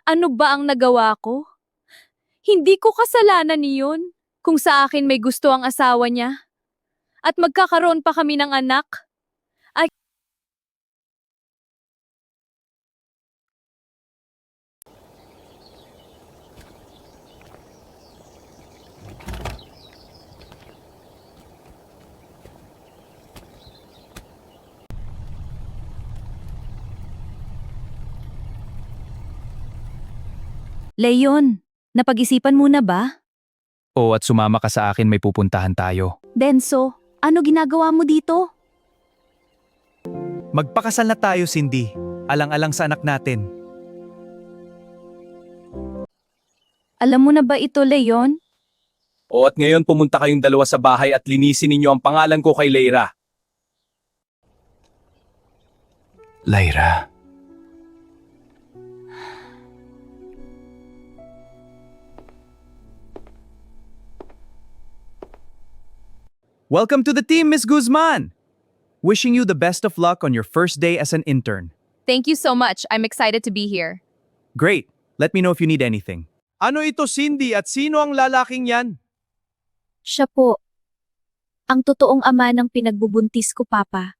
Ano ba ang nagawa ko? Hindi ko kasalanan iyon. Kung sa akin may gusto ang asawa niya. At magkakaroon pa kami ng anak. Ay, Leon, napag-isipan mo na ba? O at sumama ka sa akin, may pupuntahan tayo. Denso, ano ginagawa mo dito? Magpakasal na tayo, Cindy. Alang-alang sa anak natin. Alam mo na ba ito, Leon? O at ngayon pumunta kayong dalawa sa bahay at linisin ninyo ang pangalan ko kay Leira. Lyra. Welcome to the team, Miss Guzman! Wishing you the best of luck on your first day as an intern. thank you so much. I'm excited to be here. Great! Let me know if you need anything. Ano ito, Cindy, at sino ang lalaking yan? Siya po. Ang totoong ama ng pinagbubuntis ko, Papa.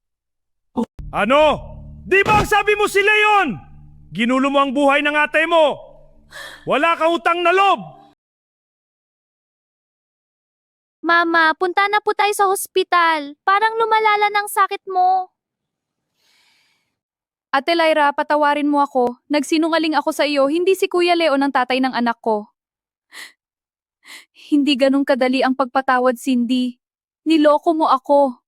Ano? Di ba ang sabi mo si Leon? Ginulo mo ang buhay ng ate mo. Wala kang utang na loob. Mama, punta na po tayo sa hospital. Parang lumalala ng sakit mo. Ate Lyra, patawarin mo ako. Nagsinungaling ako sa iyo. Hindi si Kuya Leon ang tatay ng anak ko. Hindi ganun kadali ang pagpatawad, Cindy. Niloko mo ako.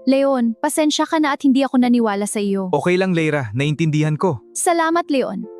Leon, pasensya ka na at hindi ako naniwala sa iyo. Okay lang, Lyra. Naintindihan ko. Salamat, Leon.